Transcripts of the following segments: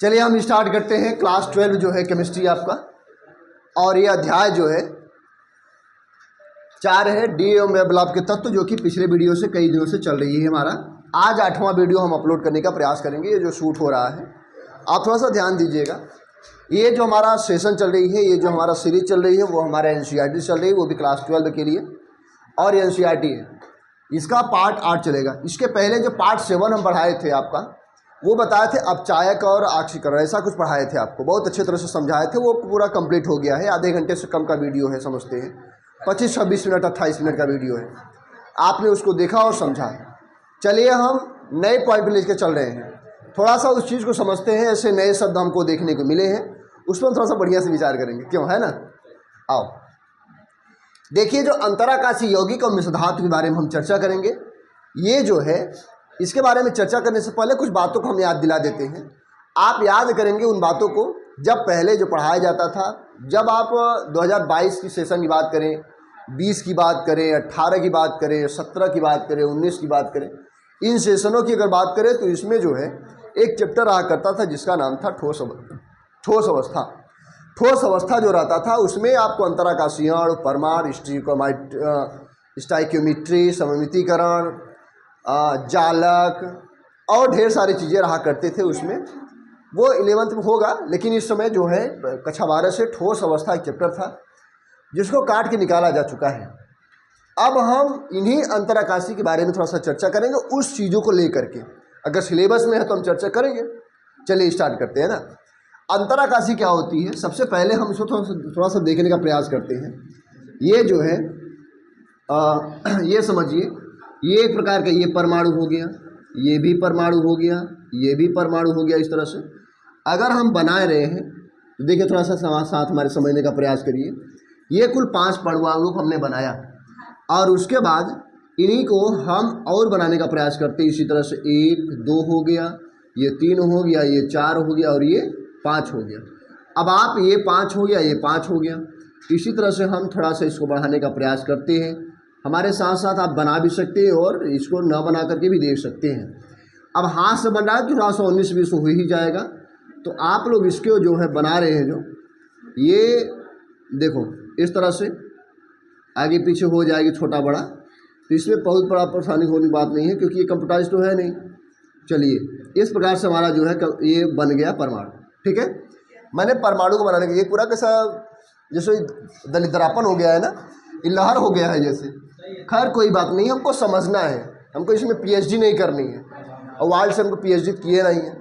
चलिए हम स्टार्ट करते हैं। क्लास 12 जो है केमिस्ट्री आपका, और ये अध्याय जो है 4 है, डी एवं अवयव के तत्व, जो कि पिछले वीडियो से कई दिनों से चल रही है हमारा। आज 8वां वीडियो हम अपलोड करने का प्रयास करेंगे। ये जो शूट हो रहा है आप थोड़ा सा ध्यान दीजिएगा। ये जो हमारा सेशन चल रही है, ये जो हमारा सीरीज चल रही है, वो हमारा एनसीईआरटी चल रही है, वो भी क्लास 12 के लिए, और एनसीईआरटी है। इसका पार्ट 8 चलेगा। इसके पहले जो पार्ट 7 हम पढ़ाए थे आपका, वो बताए थे अपचायक और आक्सीकरण, ऐसा कुछ पढ़ाए थे आपको, बहुत अच्छे तरह से समझाए थे। वो पूरा कंप्लीट हो गया है। आधे घंटे से कम का वीडियो है, समझते हैं 25-26 मिनट 28 मिनट का वीडियो है। आपने उसको देखा और समझा। चलिए हम नए पॉइंट लेके चल रहे हैं, थोड़ा सा उस चीज़ को समझते हैं। ऐसे नए शब्द हमको देखने को मिले हैं, उस पर थोड़ा सा बढ़िया से विचार करेंगे, क्यों, है ना। आओ देखिए, जो अंतराकाशी यौगिक और मिश्र धातु के बारे में हम चर्चा करेंगे। ये जो है, इसके बारे में चर्चा करने से पहले कुछ बातों को हम याद दिला देते हैं। आप याद करेंगे उन बातों को जब पहले जो पढ़ाया जाता था। जब आप 2022 की सेशन की बात करें, 20 की बात करें, 18 की बात करें, 17 की बात करें, 19 की बात करें, इन सेशनों की अगर बात करें तो इसमें जो है एक चैप्टर रहा करता था जिसका नाम था ठोस अवस्था। ठोस अवस्था जो रहता था उसमें आपको अंतराकाशीयण, परमाणु, स्टाइक्योमेट्री, सममितीकरण, जालक और ढेर सारी चीज़ें रहा करते थे उसमें। वो 11th में होगा, लेकिन इस समय जो है कक्षा 12 से ठोस अवस्था एक चैप्टर था जिसको काट के निकाला जा चुका है। अब हम इन्हीं अंतराकाशी के बारे में थोड़ा सा चर्चा करेंगे, उस चीज़ों को लेकर के। अगर सिलेबस में है तो हम चर्चा करेंगे। चलिए स्टार्ट करते हैं ना। अंतराकाशी क्या होती है, सबसे पहले हम इसको थोड़ा सा देखने का प्रयास करते हैं। ये जो है ये समझिए, ये एक प्रकार का ये परमाणु हो गया, ये भी परमाणु हो गया, ये भी परमाणु हो गया। इस तरह से अगर हम बनाए रहे हैं तो देखिए, थोड़ा सा साथ हमारे समझने का प्रयास करिए। ये कुल 5 परमाणु को हमने बनाया, और उसके बाद इन्हीं को हम और बनाने का प्रयास करते हैं। इसी तरह से 1, 2 हो गया, ये 3 हो गया, ये 4 हो गया, और ये 5 हो गया। अब आप ये 5 हो गया, ये 5 हो गया। इसी तरह से हम थोड़ा सा इसको बढ़ाने का प्रयास करते हैं। हमारे साथ साथ आप बना भी सकते हैं और इसको न बना करके भी देख सकते हैं। अब हाथ से बन रहा है तो थोड़ा सा 19-20 हो ही जाएगा। तो आप लोग इसको जो है बना रहे हैं, जो ये देखो इस तरह से आगे पीछे हो जाएगी, छोटा बड़ा। तो इसमें बहुत बड़ा परेशानी होने की बात नहीं है, क्योंकि ये कंप्यूटराइज तो है नहीं। चलिए इस प्रकार से हमारा जो है ये बन गया परमाणु। ठीक है, मैंने परमाणु को बनाने के लिए पूरा कैसा जैसे दलिद्रापन हो गया है ना, ये लहर हो गया है जैसे। खैर कोई बात नहीं, हमको समझना है, हमको इसमें पीएचडी नहीं करनी है, और वर्ल्ड से हमको पीएचडी किए नहीं है।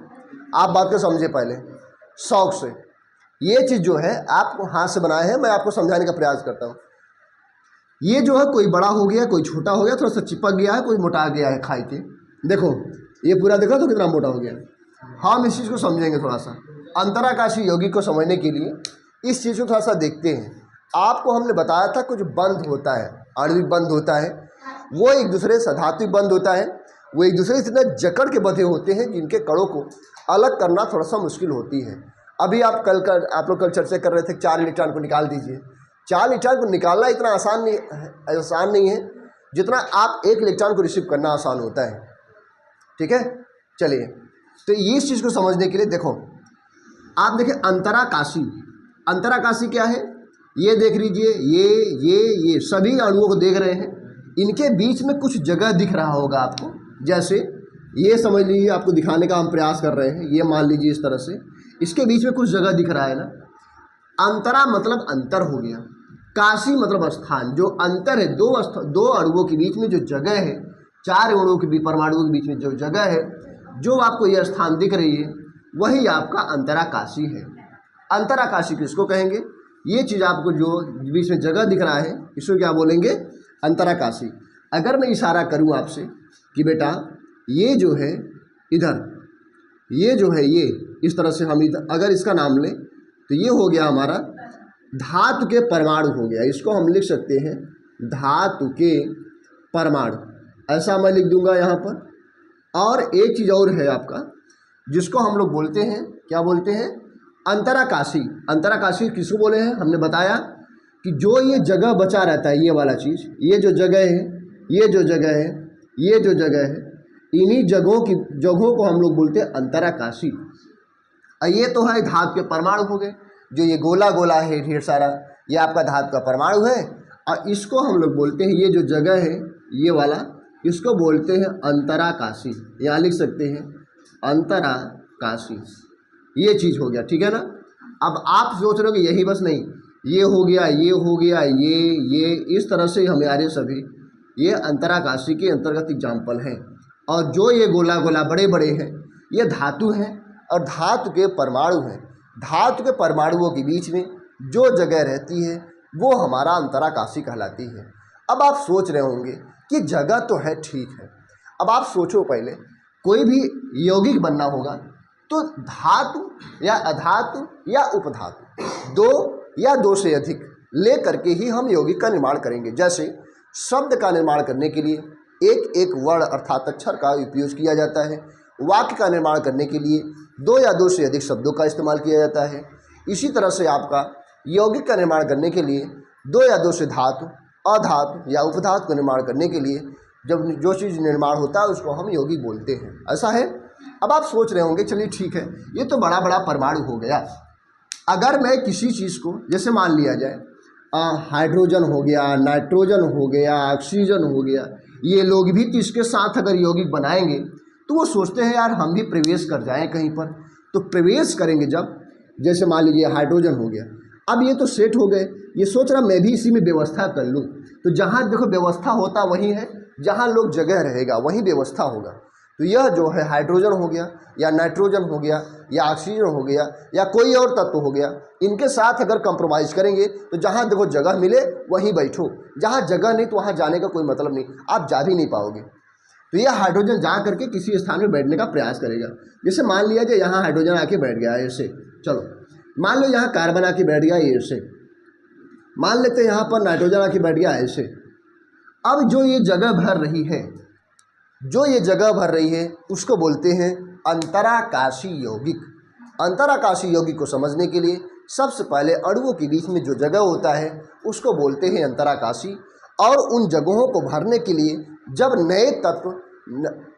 आप बात को समझे पहले शौक से। ये चीज़ जो है आपको हाथ से बनाए हैं, मैं आपको समझाने का प्रयास करता हूँ। ये जो है कोई बड़ा हो गया, कोई छोटा हो गया, थोड़ा सा चिपक गया है, कोई मोटा गया है खाई के। देखो ये पूरा देखो तो कितना मोटा हो गया। हम इस चीज़ को समझेंगे थोड़ा सा। अंतराकाशी यौगिक को समझने के लिए इस चीज़ को थोड़ा सा देखते हैं। आपको हमने बताया था कुछ बंध होता है, आणविक बंध होता है, वो एक दूसरे से धात्विक बंध होता है, वो एक दूसरे से इतना जकड़ के बंधे होते हैं जिनके कणों को अलग करना थोड़ा सा मुश्किल होती है। अभी आप लोग कल चर्चा कर रहे थे 4 इलेक्ट्रॉन को निकाल दीजिए। 4 इलेक्ट्रॉन को निकालना इतना आसान नहीं है जितना आप 1 इलेक्ट्रॉन को रिसीव करना आसान होता है। ठीक है, चलिए तो इस चीज़ को समझने के लिए देखो, आप देखिए अंतराकाशी क्या है, ये देख लीजिए, ये सभी अणुओं को देख रहे हैं। इनके बीच में कुछ जगह दिख रहा होगा आपको, जैसे ये समझ लीजिए, आपको दिखाने का हम प्रयास कर रहे हैं। ये मान लीजिए इस तरह से इसके बीच में कुछ जगह दिख रहा है ना। अंतरा मतलब अंतर हो गया, काशी मतलब स्थान। जो अंतर है दो अणुओं के बीच में जो जगह है, 4 अणुओं के परमाणुओं के बीच में जो जगह है, जो आपको यह स्थान दिख रही है, वही आपका अंतराकाशी है। अंतराकाशी किसको कहेंगे? ये चीज़ आपको जो बीच में जगह दिख रहा है, इसको क्या बोलेंगे? अंतराकाशी। अगर मैं इशारा करूं आपसे कि बेटा ये जो है इधर, ये जो है ये इस तरह से हम इधर अगर इसका नाम लें तो ये हो गया हमारा धातु के परमाणु हो गया। इसको हम लिख सकते हैं धातु के परमाणु, ऐसा मैं लिख दूंगा यहाँ पर। और एक चीज़ और है आपका, जिसको हम लोग बोलते हैं, क्या बोलते हैं? अंतराकाशी। अंतराकाशी किसको बोले हैं? हमने बताया कि जो ये जगह बचा रहता है, ये वाला चीज़, ये जो जगह है, ये जो जगह है, ये जो जगह है, इन्हीं जगहों को हम लोग बोलते हैं अंतराकाशी। ये तो है धातु के परमाणु हो गए, जो ये गोला गोला है ढेर सारा, ये आपका धातु का परमाणु है। और इसको हम लोग बोलते हैं, ये जो जगह है ये वाला, इसको बोलते हैं अंतराकाशी। यहाँ लिख सकते हैं अंतराकाशी, ये चीज़ हो गया, ठीक है ना। अब आप सोच रहे हो कि यही बस नहीं, ये हो गया, ये हो गया, ये इस तरह से हमारे सभी ये अंतराकाशी के अंतर्गत एग्जाम्पल हैं। और जो ये गोला गोला बड़े बड़े हैं ये धातु हैं और धातु के परमाणु हैं। धातु के परमाणुओं के बीच में जो जगह रहती है वो हमारा अंतराकाशी कहलाती है। अब आप सोच रहे होंगे कि जगह तो है, ठीक है। अब आप सोचो, पहले कोई भी यौगिक बनना होगा तो धातु या अधातु या उपधातु, दो या दो से अधिक ले करके ही हम यौगिक का निर्माण करेंगे। जैसे शब्द का निर्माण करने के लिए एक एक वर्ण अर्थात अक्षर का उपयोग किया जाता है। वाक्य का निर्माण करने के लिए दो या दो से अधिक शब्दों का इस्तेमाल किया जाता है। इसी तरह से आपका यौगिक का निर्माण करने के लिए दो या दो से धातु, अधातु या उपधातु का निर्माण करने के लिए जब जो चीज़ निर्माण होता है उसको हम यौगिक बोलते हैं। ऐसा है। अब आप सोच रहे होंगे चलिए ठीक है, ये तो बड़ा बड़ा परमाणु हो गया। अगर मैं किसी चीज़ को, जैसे मान लिया जाए हाइड्रोजन हो गया, नाइट्रोजन हो गया, ऑक्सीजन हो गया, ये लोग भी तो इसके साथ अगर यौगिक बनाएंगे तो वो सोचते हैं यार हम भी प्रवेश कर जाएं कहीं पर। तो प्रवेश करेंगे जब, जैसे मान लीजिए हाइड्रोजन हो गया, अब ये तो सेट हो गए, ये सोच रहा मैं भी इसी में व्यवस्था कर लूँ। तो जहाँ देखो व्यवस्था होता वहीं है, जहाँ लोग जगह रहेगा वहीं व्यवस्था होगा। तो यह जो है हाइड्रोजन हो गया या नाइट्रोजन हो गया या ऑक्सीजन हो गया या कोई और तत्व हो गया, इनके साथ अगर कंप्रोमाइज़ करेंगे तो जहाँ देखो जगह मिले वहीं बैठो, जहाँ जगह नहीं तो वहाँ जाने का कोई मतलब नहीं, आप जा भी नहीं पाओगे। तो यह हाइड्रोजन जा करके किसी स्थान में बैठने का प्रयास करेगा। जैसे मान लिया जाए यहाँ हाइड्रोजन आके बैठ गया ऐसे, चलो मान लो यहाँ कार्बन आके बैठ गया ऐसे, मान लेते हैं यहाँ पर नाइट्रोजन आके बैठ गया ऐसे। अब जो ये जगह भर रही है, जो ये जगह भर रही है उसको बोलते हैं अंतराकाशी यौगिक। अंतराकाशी यौगिक को समझने के लिए सबसे पहले अणुओं के बीच में जो जगह होता है उसको बोलते हैं अंतराकाशी। और उन जगहों को भरने के लिए जब नए तत्व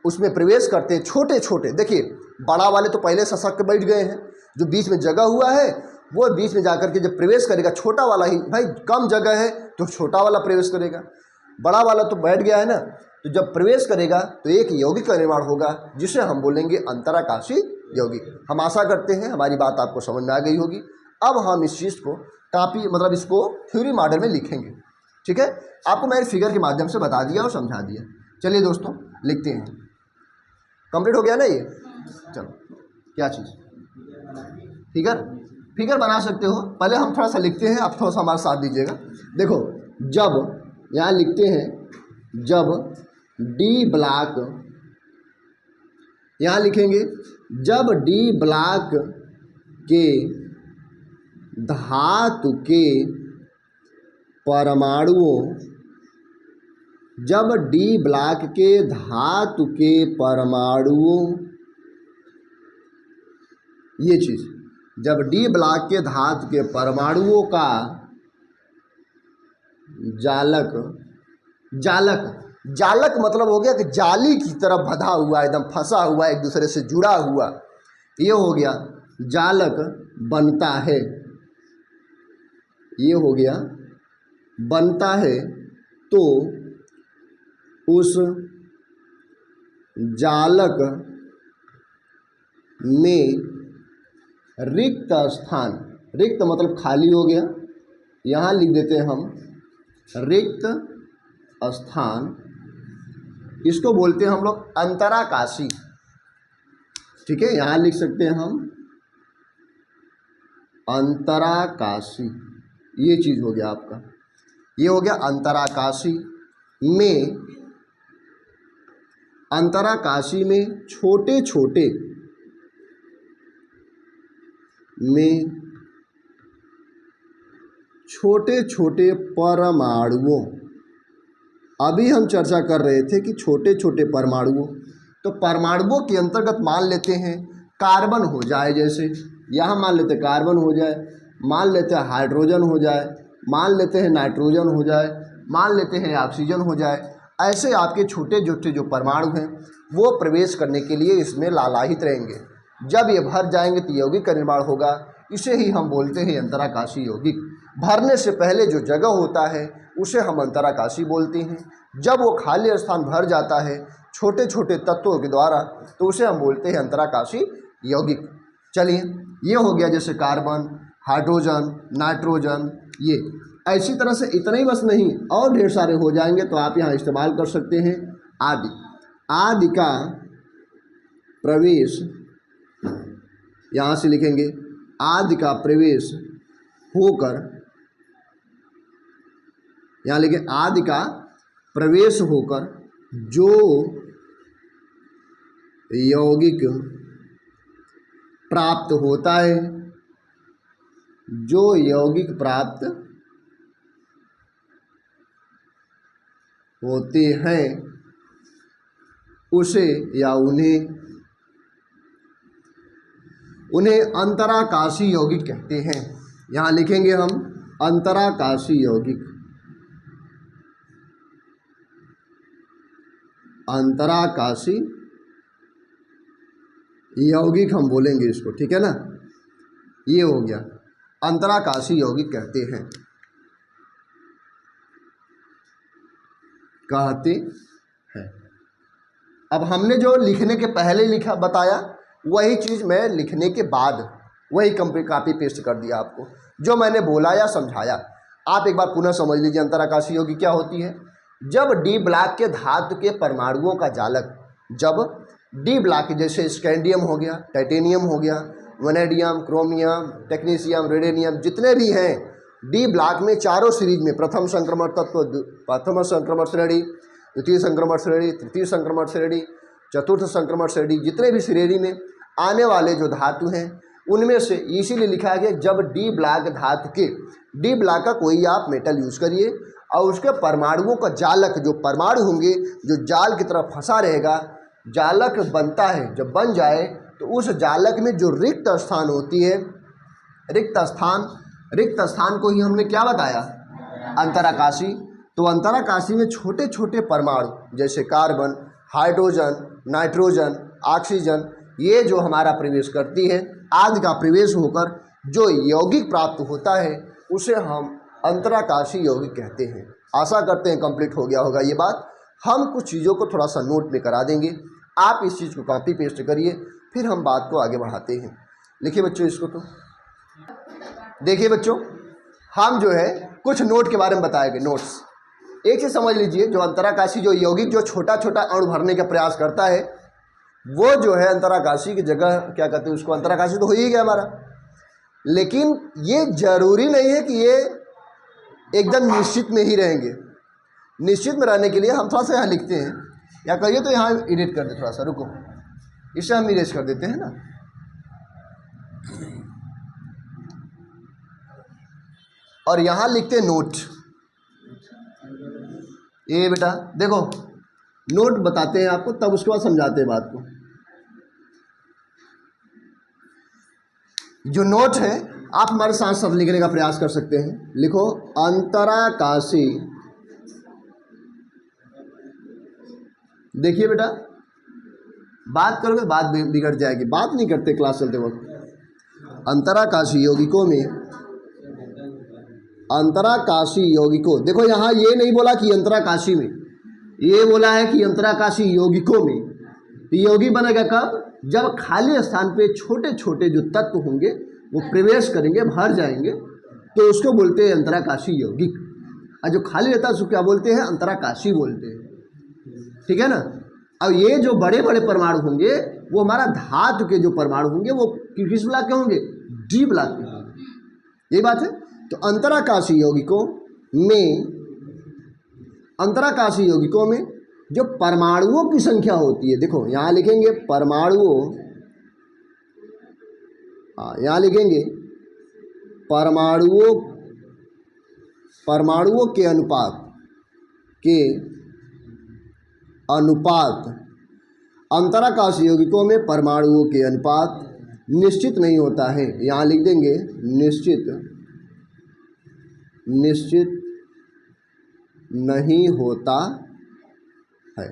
उसमें प्रवेश करते हैं, छोटे छोटे, देखिए बड़ा वाले तो पहले सशक्त बैठ गए हैं, जो बीच में जगह हुआ है वो बीच में जाकर के जब प्रवेश करेगा, छोटा वाला ही, भाई कम जगह है तो छोटा वाला प्रवेश करेगा, बड़ा वाला तो बैठ गया है ना, तो जब प्रवेश करेगा तो एक यौगिक का निर्माण होगा जिसे हम बोलेंगे अंतराकाशी यौगिक। हम आशा करते हैं हमारी बात आपको समझ में आ गई होगी। अब हम इस चीज़ को काफ़ी मतलब इसको थ्योरी मॉडल में लिखेंगे, ठीक है। आपको मैंने फिगर के माध्यम से बता दिया और समझा दिया। चलिए दोस्तों लिखते हैं। कंप्लीट हो गया ना ये? चलो, क्या चीज़? फिगर बना सकते हो। पहले हम थोड़ा सा लिखते हैं, आप थोड़ा सा हमारा साथ दीजिएगा। देखो, जब यहाँ लिखते हैं, जब डी ब्लॉक, यहाँ लिखेंगे जब डी ब्लॉक के धातु के परमाणुओं, जब डी ब्लॉक के धातु के परमाणुओं, ये चीज़, जब डी ब्लॉक के धातु के परमाणुओं का जालक, जालक मतलब हो गया कि जाली की तरह बंधा हुआ, एकदम फंसा हुआ, एक दूसरे से जुड़ा हुआ, ये हो गया जालक बनता है, ये हो गया बनता है। तो उस जालक में रिक्त स्थान, रिक्त मतलब खाली हो गया, यहाँ लिख देते हैं हम रिक्त स्थान, इसको बोलते हैं हम लोग अंतराकाशी, ठीक है। यहाँ लिख सकते हैं हम अंतराकाशी, ये चीज़ हो गया आपका, ये हो गया अंतराकाशी में। अंतराकाशी में छोटे छोटे परमाणुओं, अभी हम चर्चा कर रहे थे कि छोटे छोटे परमाणुओं, तो परमाणुओं के अंतर्गत मान लेते हैं कार्बन हो जाए, जैसे यहाँ मान लेते हैं कार्बन हो जाए, मान लेते हैं हाइड्रोजन हो जाए, मान लेते हैं नाइट्रोजन हो जाए, मान लेते हैं ऑक्सीजन हो जाए। ऐसे आपके छोटे छोटे जो परमाणु हैं वो प्रवेश करने के लिए इसमें लालायित रहेंगे। जब ये भर जाएंगे तो यौगिक का निर्माण होगा। इसे ही हम बोलते हैं अंतराकाशी यौगिक। भरने से पहले जो जगह होता है उसे हम अंतराकाशी बोलते हैं। जब वो खाली स्थान भर जाता है छोटे छोटे तत्वों के द्वारा तो उसे हम बोलते हैं अंतराकाशी यौगिक। चलिए, ये हो गया जैसे कार्बन, हाइड्रोजन, नाइट्रोजन, ये ऐसी तरह से इतना ही बस नहीं, और ढेर सारे हो जाएंगे। तो आप यहाँ इस्तेमाल कर सकते हैं आदि। आदि का प्रवेश, यहाँ से लिखेंगे आदि का प्रवेश होकर, यहाँ लिखे आदि का प्रवेश होकर जो यौगिक प्राप्त होता है, जो यौगिक प्राप्त होते हैं उसे या उन्हें अंतराकाशी यौगिक कहते हैं। यहाँ लिखेंगे हम अंतराकाशी यौगिक। अंतराकाशी यौगिक हम बोलेंगे इसको, ठीक है ना। ये हो गया, अंतराकाशी यौगिक कहते हैं, कहते हैं। अब हमने जो लिखने के पहले लिखा बताया वही चीज़ मैं लिखने के बाद वही कॉपी पेस्ट कर दिया आपको, जो मैंने बोला या समझाया। आप एक बार पुनः समझ लीजिए अंतराकाशी यौगिक क्या होती है। जब डी ब्लॉक के धातु के परमाणुओं का जालक, जब डी ब्लॉक जैसे स्कैंडियम हो गया, टाइटेनियम हो गया, वनेडियम, क्रोमियम, टेक्नीशियम, रेडिनियम, जितने भी हैं डी ब्लॉक में चारों सीरीज में, प्रथम संक्रमण तत्व, प्रथम संक्रमण श्रेणी, द्वितीय संक्रमण श्रेणी, तृतीय संक्रमण श्रेणी, चतुर्थ संक्रमण श्रेणी, जितने भी श्रेणी में आने वाले जो धातु हैं उनमें से इसीलिए लिखा गया जब डी ब्लॉक धातु के, डी ब्लॉक का कोई आप मेटल यूज़ करिए और उसके परमाणुओं का जालक, जो परमाणु होंगे जो जाल की तरफ फंसा रहेगा, जालक बनता है, जब बन जाए तो उस जालक में जो रिक्त स्थान होती है, रिक्त स्थान को ही हमने क्या बताया, अंतराकाशी। तो अंतराकाशी में छोटे छोटे परमाणु जैसे कार्बन, हाइड्रोजन, नाइट्रोजन, ऑक्सीजन, ये जो हमारा प्रवेश करती है, आदि का प्रवेश होकर जो यौगिक प्राप्त होता है उसे हम अंतराकाशी यौगिक कहते हैं। आशा करते हैं कंप्लीट हो गया होगा ये बात। हम कुछ चीज़ों को थोड़ा सा नोट में करा देंगे, आप इस चीज़ को कॉपी पेस्ट करिए, फिर हम बात को आगे बढ़ाते हैं। लिखिए बच्चों इसको, तो देखिए बच्चों, हम जो है कुछ नोट के बारे में बताएंगे। नोट्स एक चीज़ समझ लीजिए, जो अंतराकाशी जो यौगिक जो छोटा छोटा अणु भरने का प्रयास करता है वो जो है अंतराकाशी की जगह क्या कहते हैं उसको, अंतराकाशी तो हो ही गया हमारा। लेकिन ये जरूरी नहीं है कि ये एकदम निश्चित में ही रहेंगे। निश्चित में रहने के लिए हम थोड़ा सा यहाँ लिखते हैं, या कहिए तो यहाँ एडिट कर दे, थोड़ा सा रुको, इसे हम इरेज कर देते हैं ना। और यहाँ लिखते हैं नोट। ये बेटा देखो, नोट बताते हैं आपको, तब उसके बाद समझाते हैं बात को। जो नोट है आप हमारे साथ साथ लिखने का प्रयास कर सकते हैं। लिखो अंतराकाशी, देखिए बेटा, बात करोगे बात बिगड़ जाएगी, बात नहीं करते क्लास चलते वक्त। अंतराकाशी यौगिकों में, अंतराकाशी यौगिकों, देखो यहाँ ये नहीं बोला कि अंतराकाशी में, ये बोला है कि अंतराकाशी यौगिकों में। तो यौगिक बनेगा कब, जब खाली स्थान पे छोटे छोटे जो तत्व होंगे वो प्रवेश करेंगे, भर जाएंगे, तो उसको बोलते हैं अंतराकाशी यौगिक। और जो खाली रहता है उसको क्या बोलते हैं, अंतराकाशी बोलते हैं, ठीक है ना। अब ये जो बड़े बड़े परमाणु होंगे वो हमारा धातु के जो परमाणु होंगे वो किस ब्लॉक के होंगे, डी ब्लॉक के होंगे, यही बात है। तो अंतराकाशी यौगिकों में, अंतराकाशी यौगिकों में जो परमाणुओं की संख्या होती है, देखो यहाँ लिखेंगे परमाणुओं, यहाँ लिखेंगे परमाणुओं के अनुपात, अंतराकाशी यौगिकों में परमाणुओं के अनुपात निश्चित नहीं होता है। यहाँ लिख देंगे निश्चित नहीं होता है।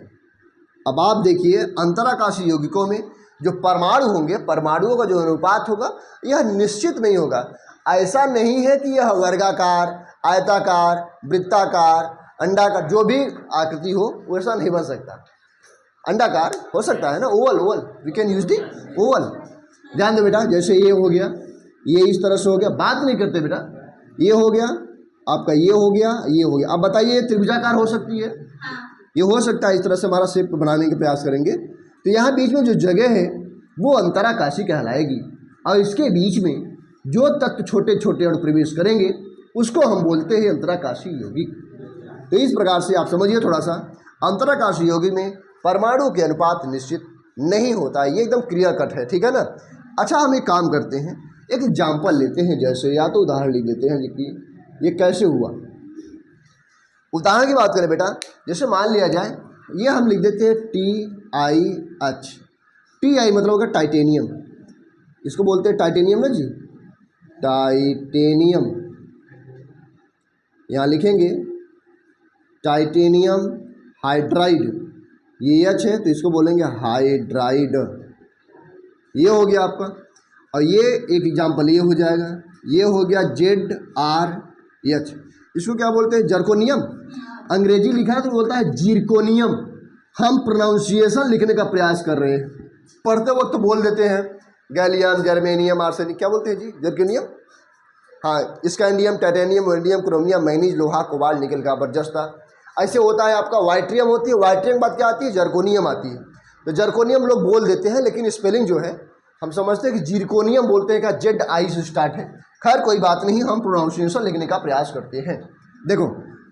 अब आप देखिए अंतराकाशी यौगिकों में जो परमाणु होंगे, परमाणुओं का जो अनुपात होगा यह निश्चित नहीं होगा। ऐसा नहीं है कि यह वर्गाकार, आयताकार, वृत्ताकार, अंडाकार, जो भी आकृति हो वैसा नहीं बन सकता। अंडाकार हो सकता है ना, oval, oval, we can use the oval. ध्यान दो बेटा, जैसे ये हो गया, ये इस तरह से हो गया, बात नहीं करते बेटा, ये हो गया आपका, ये हो गया, ये हो गया। अब बताइए त्रिभुजाकार हो सकती है? ये हो सकता है। इस तरह से हमारा शेप बनाने के प्रयास करेंगे तो यहाँ बीच में जो जगह है वो अंतराकाशी कहलाएगी, और इसके बीच में जो तत्व छोटे छोटे अनुप्रवेश करेंगे उसको हम बोलते हैं अंतराकाशी यौगिक। तो इस प्रकार से आप समझिए थोड़ा सा, अंतराकाशी यौगिक में परमाणु के अनुपात निश्चित नहीं होता है, ये एकदम क्लियर कट है, ठीक है ना। अच्छा, हम एक काम करते हैं, एक एग्जाम्पल लेते हैं, जैसे या तो उदाहरण लिख देते हैं कि ये कैसे हुआ। उदाहरण की बात करें बेटा, जैसे मान लिया जाए ये हम लिख देते हैं TiH। TI मतलब होगा टाइटेनियम, इसको बोलते हैं टाइटेनियम ना जी, टाइटेनियम। यहाँ लिखेंगे टाइटेनियम हाइड्राइड, ये H है तो इसको बोलेंगे हाइड्राइड। ये हो गया आपका, और ये एक एग्जाम्पल ये हो जाएगा, ये हो गया ZrH। इसको क्या बोलते हैं? जर्कोनियम। अंग्रेजी लिखा है तो बोलता है जिरकोनियम। हम प्रोनाउंसिएशन लिखने का प्रयास कर रहे हैं, पढ़ते वक्त तो बोल देते हैं गैलियम, जर्मेनियम, आर्सेनिक, क्या बोलते हैं जी? जर्कोनियम। हाँ, स्कैंडियम, टाइटेनियम, वेंडियम, क्रोमियम, मैग्नीज, लोहा, कोबाल्ट, निकल का बरजस्ता। ऐसे होता है आपका वाइट्रियम होती है, वाइट्रियम बाद क्या आती है? जर्कोनियम आती है। तो जर्कोनियम लोग बोल देते हैं, लेकिन स्पेलिंग जो है हम समझते हैं कि जिरकोनियम बोलते हैं, का ZI से स्टार्ट है। खैर कोई बात नहीं, हम प्रोनाउंसिएशन लिखने का प्रयास करते हैं। देखो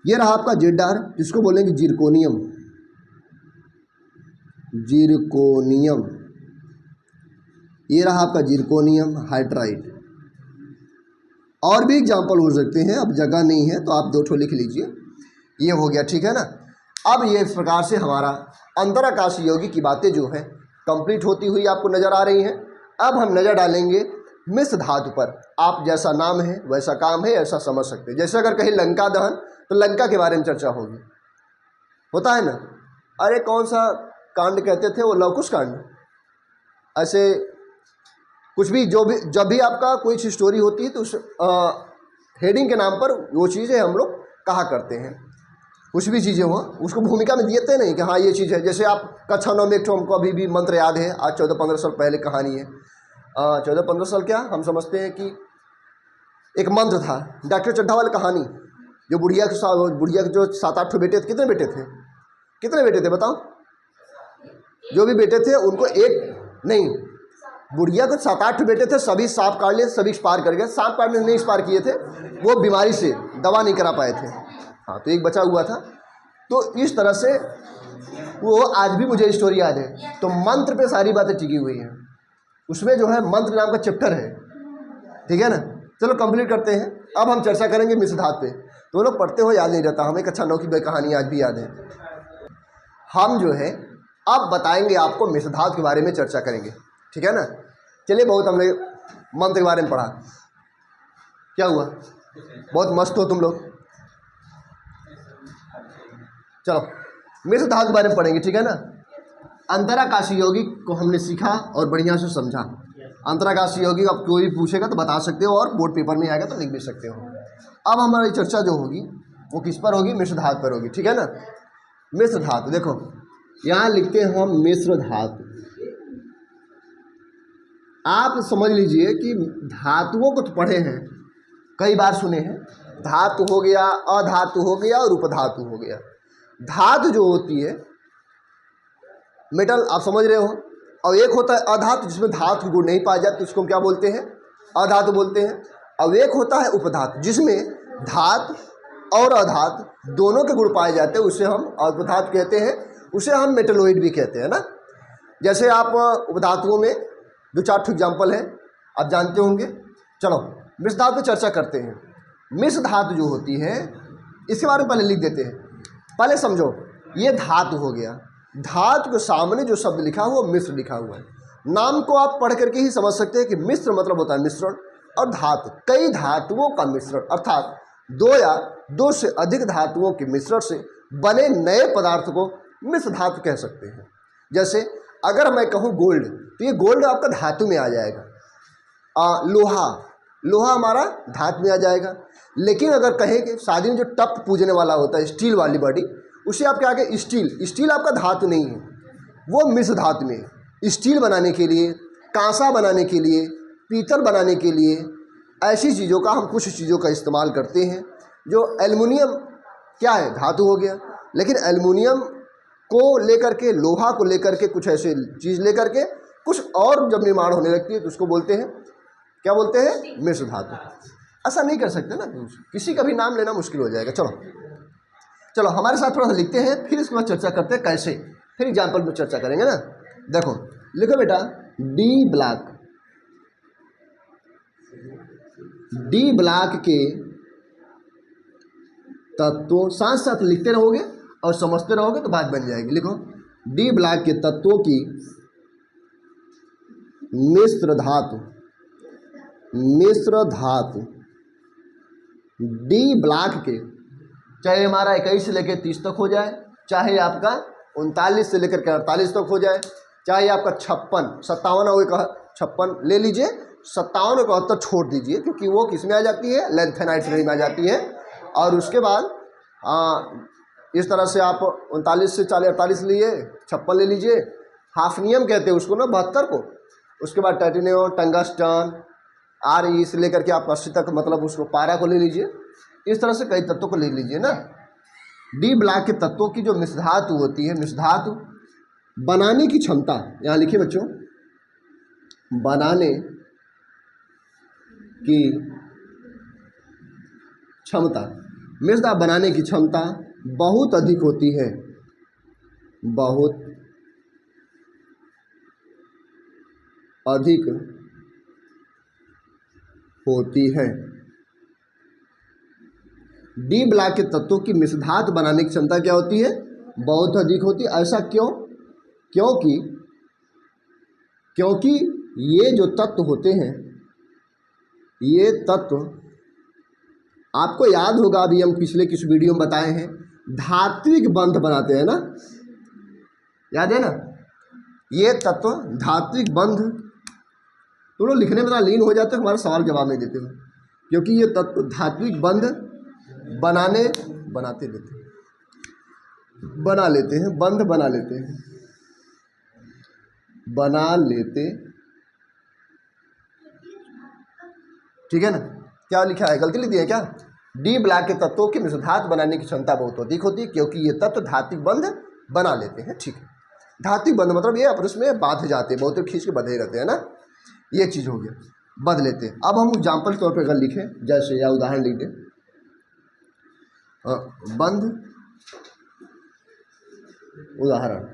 ये रहा आपका ZR, जिसको बोलेंगे जिरकोनियम, जिरकोनियम। ये रहा आपका जिरकोनियम हाइड्राइड। और भी एग्जाम्पल हो सकते हैं, अब जगह नहीं है तो आप दो ठो लिख लीजिए। ये हो गया, ठीक है ना। अब ये इस प्रकार से हमारा अंतराकाशी यौगिक की बातें जो है कंप्लीट होती हुई आपको नज़र आ रही हैं। अब हम नज़र डालेंगे मिश्र धातु पर। आप जैसा नाम है वैसा काम है, ऐसा समझ सकते हैं। जैसे अगर कहीं लंका दहन, तो लंका के बारे में चर्चा होगी, होता है ना। अरे कौन सा कांड कहते थे वो? लवकुश कांड। ऐसे कुछ भी, जो भी जब भी आपका कोई स्टोरी होती है तो उस हेडिंग के नाम पर वो चीज़ें हम लोग कहा करते हैं। कुछ भी चीज़ें हो उसको भूमिका में देते नहीं कि हाँ ये चीज़ है। जैसे आप कक्षा 9 में एक हमको अभी भी मंत्र याद है, आज 14-15 साल पहले कहानी है। 14-15 साल क्या, हम समझते हैं कि एक मंत्र था, डॉक्टर चड्ढा वाली कहानी, जो बुढ़िया के जो 7-8 ठो बेटे थे। कितने बेटे थे? कितने बेटे थे बताओ? जो भी बेटे थे उनको एक नहीं, बुढ़िया को 7-8 बेटे थे, सभी सांप काट लिए, सभी एक्सपायर कर गए। सांप काटने नहीं एक्सपायर किए थे, वो बीमारी से दवा नहीं करा पाए थे। हाँ, तो एक बचा हुआ था। तो इस तरह से वो आज भी मुझे स्टोरी याद है। तो मंत्र पे सारी बातें टिकी हुई हैं, उसमें जो है मंत्र नाम का चैप्टर है, ठीक है ना। चलो कंप्लीट करते हैं। अब हम चर्चा करेंगे मिश्र धातु पे। तो वो लोग पढ़ते हो याद नहीं रहता, हमें कक्षा 9 की कहानी आज भी याद है। हम जो है अब बताएंगे आपको मिश्र धातु के बारे में चर्चा करेंगे, ठीक है ना। चलिए, बहुत हमने मंत्र के बारे में पढ़ा, क्या हुआ? बहुत मस्त हो तुम लोग। चलो मिश्र धातु के बारे में पढ़ेंगे, ठीक है ना। अंतराकाशी यौगिक को हमने सीखा और बढ़िया से समझा। अंतराकाशी यौगिक अब कोई भी पूछेगा तो बता सकते हो, और बोर्ड पेपर में आएगा तो लिख भी सकते हो। अब हमारी चर्चा जो होगी वो किस पर होगी? मिश्र धातु पर होगी, ठीक है ना। मिश्र धातु, देखो यहाँ लिखते हैं हम मिश्र धातु। आप समझ लीजिए कि धातुओं को तो पढ़े हैं, कई बार सुने हैं। धातु हो गया, अधातु हो गया और उपधातु हो गया। धातु जो होती है मेटल, आप समझ रहे हो, और एक होता है अधातु जिसमें धातु गुण नहीं पाए जाते, उसको हम क्या बोलते हैं? अधातु बोलते हैं। अब एक होता है उपधातु जिसमें धातु और अधातु दोनों के गुण पाए जाते हैं, उसे हम उपधातु कहते हैं, उसे हम मेटलोइड भी कहते हैं ना। जैसे आप उपधातुओं में 2-4 एग्जाम्पल है, आप जानते होंगे। चलो मिश्र धातु पर चर्चा करते हैं। मिश्र धातु जो होती है इसके बारे में पहले लिख देते हैं। पहले समझो, ये धातु हो गया, धातु के सामने जो शब्द लिखा हुआ मिश्र लिखा हुआ है। नाम को आप पढ़ करके ही समझ सकते हैं कि मिश्र मतलब होता है मिश्रण, और धातु कई धातुओं का मिश्रण, अर्थात 2 या 2 से अधिक धातुओं के मिश्रण से बने नए पदार्थ को मिश्र धातु कह सकते हैं। जैसे अगर मैं कहूँ गोल्ड, तो ये गोल्ड आपका धातु में आ जाएगा। लोहा हमारा धातु में आ जाएगा। लेकिन अगर कहें कि शादी में जो टप पूजने वाला होता है स्टील वाली बॉडी, उसे आप क्या कहें, स्टील आपका धातु नहीं है, वो मिश्र धातु में है। स्टील बनाने के लिए, कांसा बनाने के लिए, पीतल बनाने के लिए, ऐसी चीज़ों का हम कुछ चीज़ों का इस्तेमाल करते हैं। जो एल्युमिनियम क्या है, धातु हो गया, लेकिन एल्युमिनियम को लेकर के, लोहा को लेकर के, कुछ ऐसे चीज़ लेकर के कुछ और जब निर्माण होने लगती है तो उसको बोलते हैं, क्या बोलते हैं, मिश्र धातु। ऐसा नहीं कर सकते ना, किसी का भी नाम लेना मुश्किल हो जाएगा। चलो हमारे साथ थोड़ा सा लिखते हैं, फिर इसके बाद चर्चा करते हैं कैसे, फिर एग्जाम्पल में चर्चा करेंगे ना। देखो लिखो बेटा, डी ब्लॉक के तत्वों, साथ साथ लिखते रहोगे और समझते रहोगे तो बात बन जाएगी। लिखो, डी ब्लॉक के तत्वों की मिश्र धातु डी ब्लॉक के, चाहे हमारा 21 से लेकर 30 तक हो जाए, चाहे आपका 39 से लेकर के 48 तक हो जाए, चाहे आपका 56 ले लीजिए, 57 और 71 छोड़ दीजिए, क्योंकि वो किस में आ जाती है, लेंथेनाइड श्रेणी में आ जाती है। और उसके बाद इस तरह से आप 39 से 48 लिए, 56 ले लीजिए, हाफनियम कहते हैं उसको ना, 72 को। उसके बाद टाइटेनियम, टंगस्टन, RE से लेकर के आप 80 तक, मतलब उसको पारा को ले लीजिए। इस तरह से कई तत्वों को ले लीजिए ना। डी ब्लॉक के तत्वों की जो मिश्र धातु होती है, मिश्र धातु बनाने की क्षमता, यहाँ लिखिए बच्चों, बनाने की क्षमता, मिश्र धातु बनाने की क्षमता बहुत अधिक होती है, बहुत अधिक होती है। डी ब्लॉक के तत्वों की मिश्र धातु बनाने की क्षमता क्या होती है, बहुत अधिक होती है। ऐसा क्यों? क्योंकि ये जो तत्व होते हैं, ये तत्व आपको याद होगा, अभी हम पिछले किस वीडियो में बताए हैं, धात्विक बंध बनाते हैं ना, याद है ना। ये तत्व धात्विक बंध, तुम लोग लिखने में ना लीन हो जाते हो, हमारा सवाल जवाब नहीं देते हो, क्योंकि ये तत्व धात्विक बंध बना लेते हैं, ठीक है ना। क्या लिखा है, गलती लिख दी है क्या? डी ब्लॉक के तत्वों की मिश्र धातु बनाने की क्षमता बहुत अधिक होती है, क्योंकि ये तत्व धात्विक बंध बना लेते हैं, ठीक है। धात्विक बंध मतलब ये आपस में बांध जाते हैं, बहुत खींच के बंधे रहते हैं ना, ये चीज़ हो गया, बंध लेते हैं। अब हम एग्जाम्पल के तौर पर अगर लिखें, जैसे या उदाहरण लिख दें, बंध उदाहरण,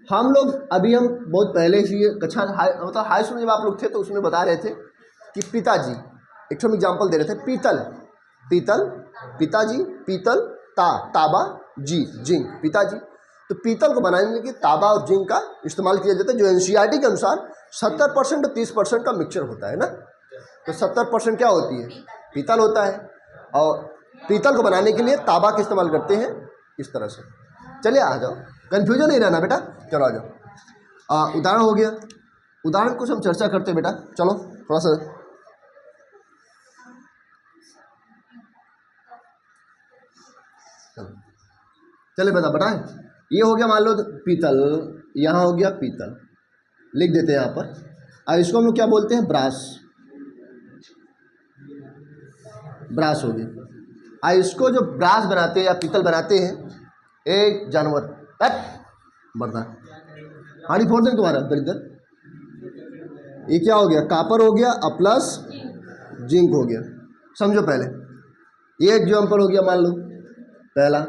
हम लोग अभी हम बहुत पहले से ये कक्षा मतलब हाई स्कूल जब आप लोग थे तो उसमें बता रहे थे कि पिताजी, एक तो हम एग्जाम्पल दे रहे थे, पिताजी, पीतल, ताबा, जिंक, पिताजी। तो पीतल को बनाने के लिए ताबा और जिंक का इस्तेमाल किया जाता है, जो NCERT के अनुसार 70% और 30% का मिक्सचर होता है ना। तो 70% क्या होती है, पीतल होता है, और पीतल को बनाने के लिए ताबा का इस्तेमाल करते हैं, इस तरह से। चलिए आ जाओ, कन्फ्यूजन नहीं रहना बेटा, चलो आ जाओ। उदाहरण हो गया, उदाहरण कुछ हम चर्चा करते हैं बेटा, चलो थोड़ा सा। चलिए बेटा बताएं, ये हो गया मान लो पीतल, यहाँ हो गया पीतल, लिख देते हैं यहाँ पर। और इसको हम लोग क्या बोलते हैं, ब्रास हो गया। और इसको जो ब्रास बनाते हैं या पीतल बनाते हैं, एक जानवर मरदा हाड़ी फोड़ दें तुम्हारा दरिद्र। ये क्या हो गया, कापर हो गया और प्लस जिंक हो गया, समझो। पहले ये एग्जाम्पल हो गया, मान लो पहला,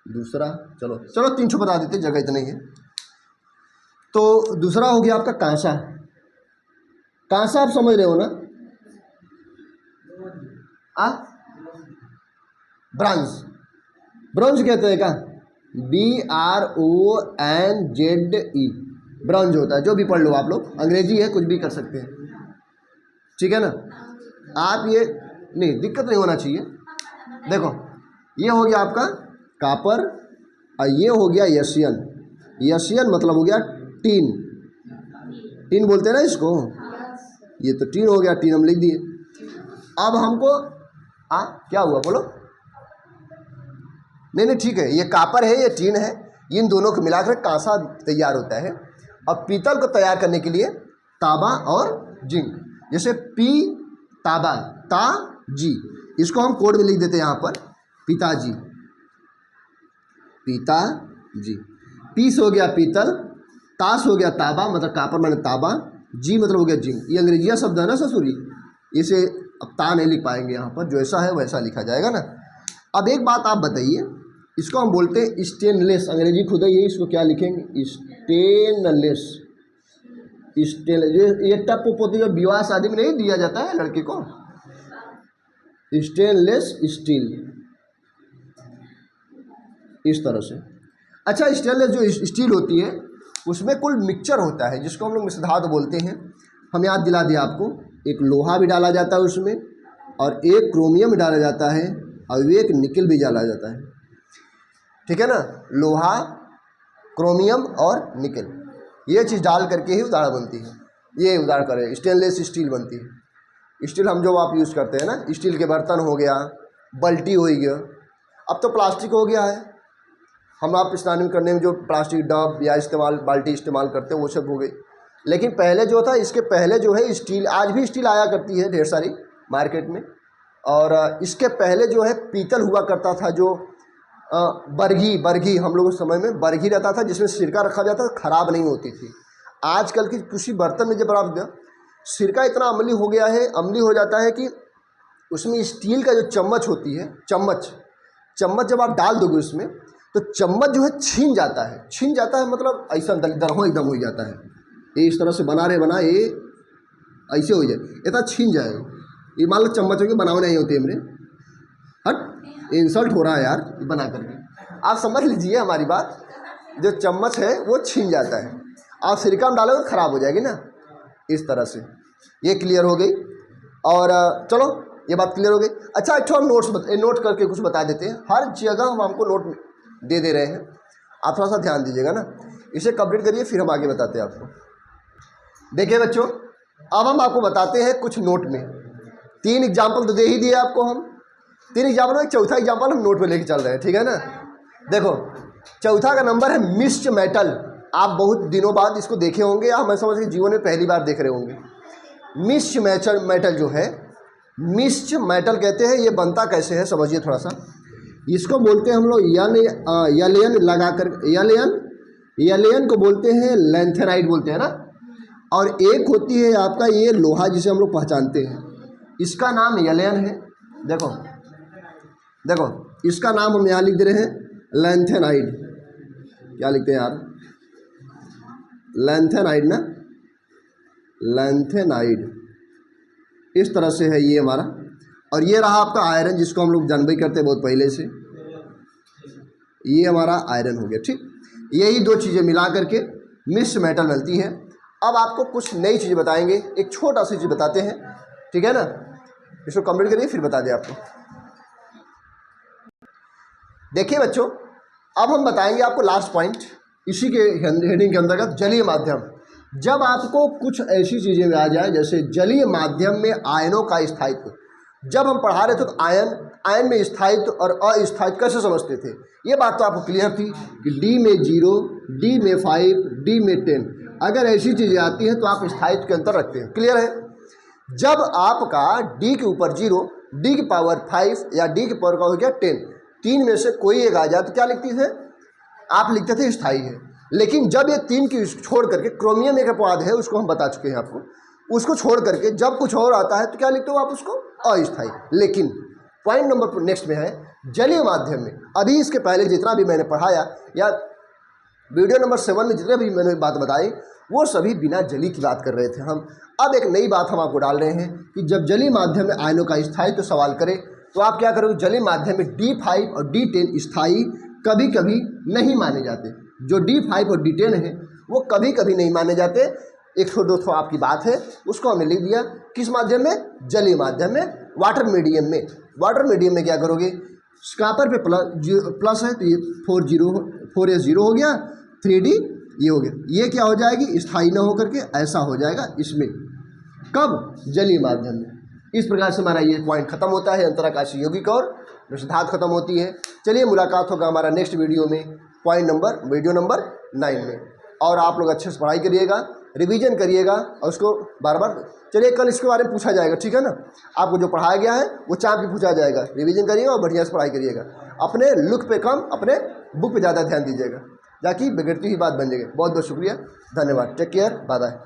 दूसरा, चलो 300 बता देते, जगह इतनी है। तो दूसरा हो गया आपका कांसा आप समझ रहे हो ना, ब्रॉन्ज कहते हैं क्या, BRONZE, ब्रॉन्ज होता है। जो भी पढ़ लो आप लोग, अंग्रेजी है, कुछ भी कर सकते हैं, ठीक है ना। आप ये नहीं, दिक्कत नहीं होना चाहिए। देखो ये हो गया आपका कापर, और ये हो गया एशियन, यशियन मतलब हो गया टीन, टीन बोलते हैं ना इसको, ये तो टीन हो गया, टीन हम लिख दिए। अब हमको क्या हुआ बोलो? नहीं ठीक है, ये कापर है, ये टीन है, इन दोनों को मिलाकर कांसा तैयार होता है। अब पीतल को तैयार करने के लिए तांबा और जिंक, जैसे पी तांबा ता जी, इसको हम कोड में लिख देते हैं यहाँ पर पिताजी, पिताजी। पीस हो गया पीतल, ताश हो गया तांबा मतलब कापर माने तांबा, जी मतलब हो गया जिंक। ये अंग्रेजिया शब्द है ना ससुरी, इसे अब ता नहीं लिख पाएंगे यहाँ पर, जैसा है वैसा लिखा जाएगा ना। अब एक बात आप बताइए, इसको हम बोलते हैं स्टेनलेस, अंग्रेजी खुद ही है, इसको क्या लिखेंगे? स्टेनलेस। स्टेनलेस ये टप पोती जो विवाह शादी में नहीं दिया जाता है लड़के को, स्टेनलेस स्टील, इस तरह से। अच्छा, स्टेनलेस जो स्टील होती है उसमें कुल मिक्सचर होता है जिसको हम लोग मिश्र धातु बोलते हैं। हम याद दिला दिया आपको, एक लोहा भी डाला जाता है उसमें, और एक क्रोमियम भी डाला जाता है, और एक निकल भी डाला जाता है। ठीक है ना, लोहा, क्रोमियम और निकल, ये चीज़ डाल करके ही उदाहरण बनती है। ये उदाहरण करें, स्टेनलेस स्टील बनती है। स्टील हम जो आप यूज़ करते हैं ना, स्टील के बर्तन हो गया, बाल्टी हो गया, अब तो प्लास्टिक हो गया है, हम आप स्नान करने में जो प्लास्टिक डब या इस्तेमाल बाल्टी इस्तेमाल करते हैं वो सब हो गई। लेकिन पहले जो था, इसके पहले जो है स्टील, आज भी स्टील आया करती है ढेर सारी मार्केट में, और इसके पहले जो है पीतल हुआ करता था, जो बरघी हम लोगों के समय में बरघी रहता था जिसमें सिरका रखा जाता था, खराब नहीं होती थी। आजकल की किसी बर्तन में जब आप सिरका इतना अम्लीय हो गया है, अम्लीय हो जाता है कि उसमें स्टील का जो चम्मच होती है, चम्मच जब आप डाल दोगे उसमें तो चम्मच जो है छीन जाता है, मतलब ऐसा दरहो एकदम हो जाता है। ये इस तरह से बना ये ऐसे हो जाए, इतना छीन जाए, ये मान लो चम्मचों की बनावट नहीं होती हमने, हट इंसल्ट हो रहा है यार बना करके। आप समझ लीजिए हमारी बात, जो चम्मच है वो छीन जाता है, आप सिरका में डालोगे तो ख़राब हो जाएगी ना, इस तरह से। ये क्लियर हो गई, और चलो ये बात क्लियर हो गई। अच्छा, हम नोट करके कुछ बता देते हैं। हर जगह हम आपको नोट दे रहे हैं, आप थोड़ा सा ध्यान दीजिएगा ना, इसे कंप्लीट करिए फिर हम आगे बताते हैं आपको। देखिए बच्चों, अब हम आपको बताते हैं कुछ नोट में, 3 एग्जाम्पल तो दे ही दिए आपको हम, 3 एग्जाम्पल में चौथा एग्जाम्पल हम नोट में लेके चल रहे हैं, ठीक है ना। देखो, चौथा का नंबर है मिक्स्ड मेटल। आप बहुत दिनों बाद इसको देखे होंगे, या मैं समझ के जीवन में पहली बार देख रहे होंगे। मिक्स्ड मेटल जो है, मिक्स्ड मेटल कहते हैं, ये बनता कैसे है समझिए थोड़ा सा। इसको बोलते हैं हम लोग यलेन लगाकर, यलेन को बोलते हैं लैंथेनाइड बोलते हैं ना। और एक होती है आपका ये लोहा जिसे हम लोग पहचानते हैं, इसका नाम यलेन है। देखो इसका नाम हम यहाँ लिख दे रहे हैं लैंथेनाइड। क्या लिखते हैं यार? लैंथेनाइड ना, लैंथेनाइड इस तरह से है ये हमारा। और ये रहा आपका आयरन, जिसको हम लोग जानबे करते हैं बहुत पहले से, ये हमारा आयरन हो गया। ठीक, यही 2 चीज़ें मिला करके मिक्स्ड मेटल मिलती है। अब आपको कुछ नई चीज़ें बताएंगे, एक छोटा सी चीज़ बताते हैं, ठीक है ना। इसको कंप्लीट करिए फिर बता दें आपको। देखिए बच्चों, अब हम बताएंगे आपको लास्ट पॉइंट इसी के हेडिंग के अंतर्गत, जलीय माध्यम। जब आपको कुछ ऐसी चीज़ें में आ जाए जैसे जलीय माध्यम में आयनों का स्थायित्व, जब हम पढ़ा रहे थे तो आयन में स्थायित्व और अस्थायित्व कैसे समझते थे, ये बात तो आपको क्लियर थी कि डी में 0, डी में 5, डी में 10, अगर ऐसी चीज़ें आती हैं तो आप स्थायित्व के अंतर रखते हैं। क्लियर है? जब आपका डी के ऊपर 0, डी की पावर 5 या डी की पावर का हो गया 10, 3 में से कोई एक आ जाए तो क्या लिखते थे आप? लिखते थे स्थायी है। लेकिन जब ये 3 की छोड़ करके, क्रोमियम एक अपवाद है उसको हम बता चुके हैं आपको, उसको छोड़ करके जब कुछ और आता है तो क्या लिखते हो आप? उसको अस्थायी। लेकिन पॉइंट नंबर नेक्स्ट में है जलीय माध्यम में। अभी इसके पहले जितना भी मैंने पढ़ाया या वीडियो नंबर 7 में जितने भी मैंने बात बताई वो सभी बिना जली की बात कर रहे थे हम। अब एक नई बात हम आपको डाल रहे हैं कि जब जलीय माध्यम में आयनों का स्थायित्व तो सवाल करें तो आप क्या करोगे? जलीय माध्यम में D5 और D10 स्थायी कभी कभी नहीं माने जाते। जो D5 और D10 है वो कभी कभी नहीं माने जाते। 100-200 आपकी बात है, उसको हमने लिख दिया किस माध्यम में? जलीय माध्यम में, वाटर मीडियम में। वाटर मीडियम में क्या करोगे? स्कापर पे प्लस है तो ये 4S 0 हो गया, 3D ये हो गया, ये क्या हो जाएगी, स्थायी न होकर के ऐसा हो जाएगा इसमें, कब, जलीय माध्यम में। इस प्रकार से हमारा ये पॉइंट खत्म होता है, अंतराकाशीय यौगिक और विषधात खत्म होती है। चलिए मुलाकात होगा हमारा नेक्स्ट वीडियो में, वीडियो नंबर 9 में। और आप लोग अच्छे से पढ़ाई करिएगा, रिवीजन करिएगा और उसको बार बार, चलिए कल इसके बारे में पूछा जाएगा, ठीक है ना। आपको जो पढ़ाया गया है वो चाप भी पूछा जाएगा, रिवीजन करिएगा और बढ़िया से पढ़ाई करिएगा। अपने लुक पे कम, अपने बुक पे ज़्यादा ध्यान दीजिएगा, ताकि बिगड़ती हुई बात बन जाएगी। बहुत बहुत शुक्रिया, धन्यवाद, टेक केयर, बाय बाय।